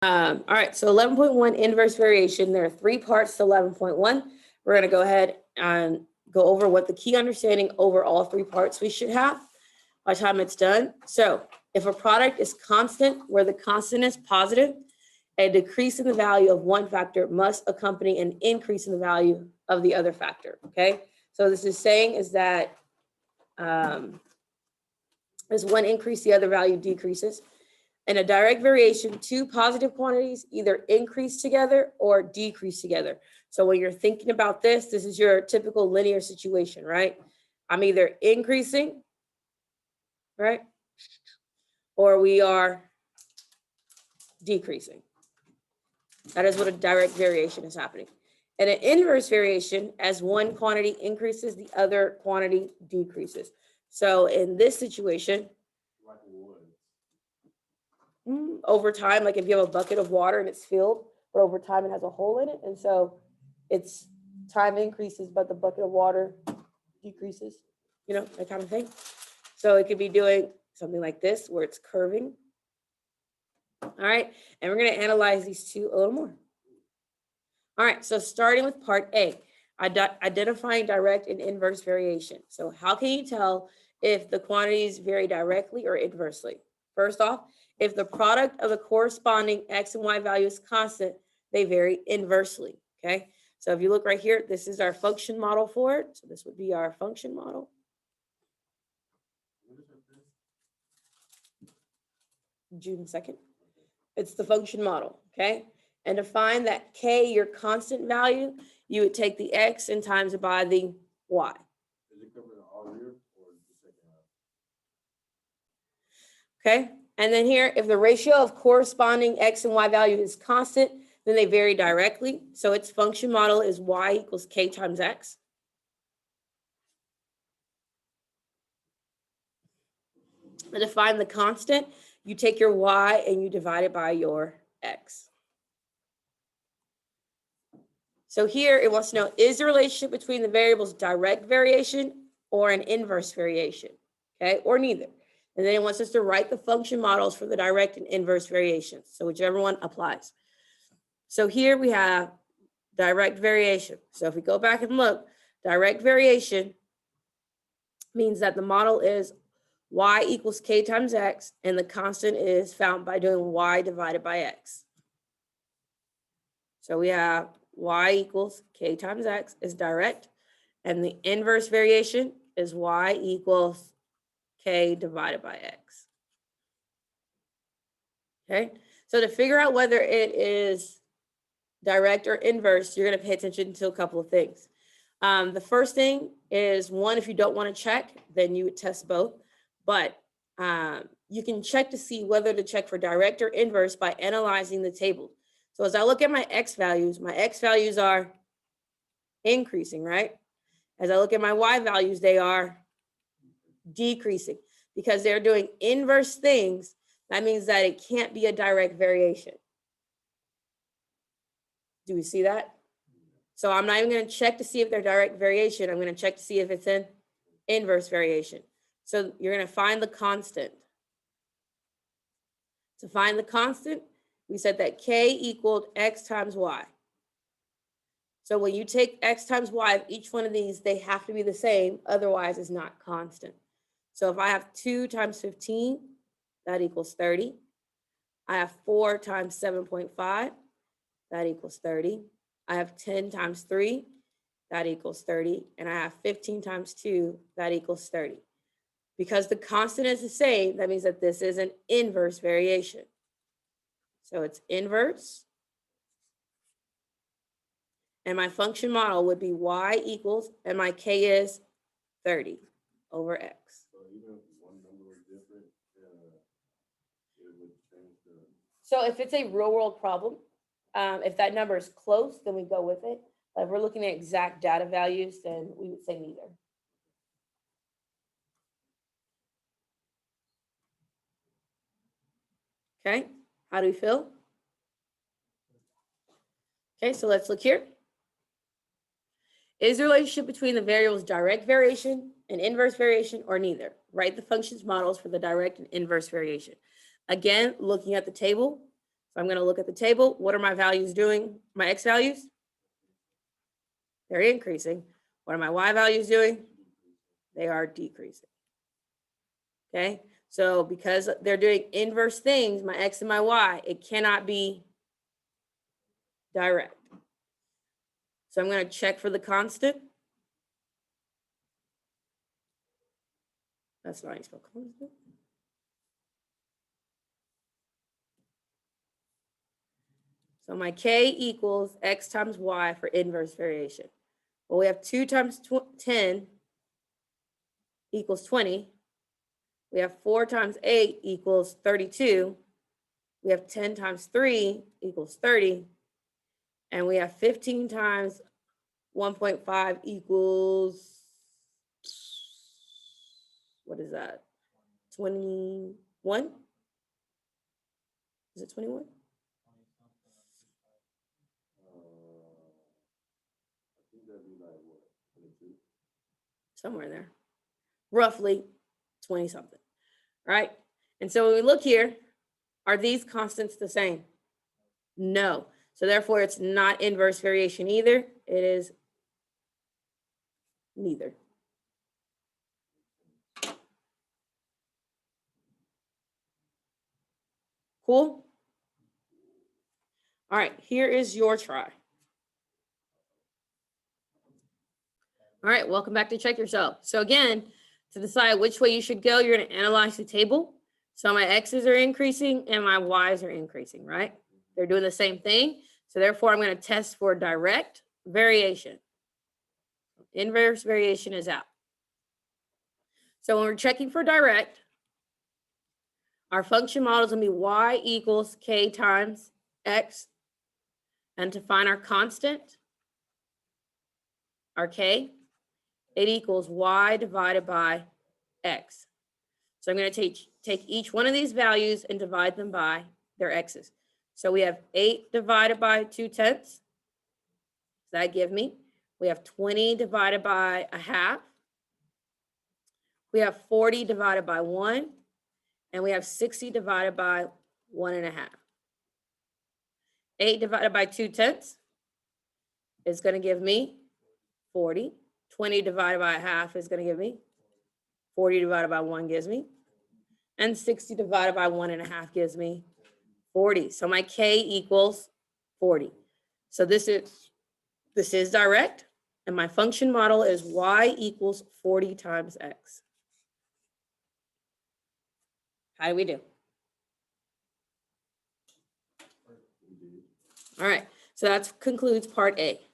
All right, so 11.1 inverse variation. There are 3 parts to 11.1. We're going to go ahead and go over what the key understanding over all 3 parts we should have by the time it's done. So if a product is constant, where the constant is positive, a decrease in the value of one factor must accompany an increase in the value of the other factor, okay? So this is saying is that as one increase, the other value decreases. In a direct variation, 2 positive quantities either increase together or decrease together. So when you're thinking about this, this is your typical linear situation, right? I'm either increasing, right? Or we are decreasing. That is what a direct variation is happening. In an inverse variation, as one quantity increases, the other quantity decreases. So in this situation, over time, like if you have a bucket of water and it's filled, but over time it has a hole in it, and so its time increases, but the bucket of water decreases, you know, that kind of thing. So it could be doing something like this, where it's curving. All right, and we're going to analyze these two a little more. All right, so starting with part A, identifying direct and inverse variation. So how can you tell if the quantities vary directly or inversely? First off, if the product of the corresponding X and Y value is constant, they vary inversely, okay? So if you look right here, this is our function model for it. So this would be our function model. June 2nd. It's the function model, okay? And to find that K, your constant value, you would take the X and times it by the Y. Is it covering all year or the second Okay, half? and then here, if the ratio of corresponding X and Y value is constant, then they vary directly. So its function model is Y equals K times X. And to find the constant, you take your Y and you divide it by your X. So here it wants to know, is the relationship between the variables direct variation or an inverse variation, okay, or neither? And then it wants us to write the function models for the direct and inverse variations. So whichever one applies. So here we have direct variation. So if we go back and look, direct variation means that the model is Y equals K times X, and the constant is found by doing Y divided by X. So we have Y equals K times X is direct, and the inverse variation is Y equals K divided by X. Okay, so to figure out whether it is direct or inverse, you're going to pay attention to a couple of things. The first thing is, one, if you don't want to check, then you would test both, but you can check to see whether to check for direct or inverse by analyzing the table. So as I look at my X values are increasing, right? As I look at my Y values, they are decreasing because they're doing inverse things. That means that it can't be a direct variation. Do we see that? So I'm not even going to check to see if they're direct variation. I'm going to check to see if it's an inverse variation. So you're going to find the constant. To find the constant, we said that K equaled X times Y. So when you take X times Y of each one of these, they have to be the same. Otherwise, it's not constant. So if I have 2 times 15, that equals 30. I have 4 times 7.5, that equals 30. I have 10 times 3, that equals 30. And I have 15 times 2, that equals 30. Because the constant is the same, that means that this is an inverse variation. So it's inverse. And my function model would be Y equals, and my K is 30 over X. So even if one number was different, it would change the. So if it's a real world problem, if that number is close, then we go with it. But if we're looking at exact data values, then we would say neither. Okay, how do we feel? Okay, so let's look here. Is the relationship between the variables direct variation and inverse variation or neither? Write the functions models for the direct and inverse variation. Again, looking at the table. So I'm going to look at the table. What are my values doing? My x values? They're increasing. What are my y values doing? They are decreasing. Okay, so because they're doing inverse things, my x and my y, it cannot be direct. So I'm going to check for the constant. That's not how you spell constant. So my k equals x times y for inverse variation. Well, we have 2 times 10 equals 20. We have 4 times 8 equals 32. We have 10 times 3 equals 30. And we have 15 times 1.5 equals, what is that? 21? Is it 21? I think that'd be like what, 22? Somewhere there. Roughly 20 something, right? And so when we look here, are these constants the same? No. So therefore, it's not inverse variation either. It is neither. Cool? All right, here is your try. All right, welcome back to Check Yourself. So again, to decide which way you should go, you're going to analyze the table. So my x's are increasing and my y's are increasing, right? They're doing the same thing. So therefore, I'm going to test for direct variation. Inverse variation is out. So when we're checking for direct, our function model is going to be y equals k times x. And to find our constant, our k, it equals y divided by x. So I'm going to take each one of these values and divide them by their x's. So we have 8 divided by 2/10. That give me, we have 20 divided by a half. We have 40 divided by 1. And we have 60 divided by 1.5. 8 divided by 2/10 is going to give me 40. 20 divided by a half is going to give me 40 divided by 1 gives me. And 60 divided by 1.5 gives me 40. So my k equals 40. So this is direct. And my function model is y equals 40 times x. How do we do? All right. So that concludes part A.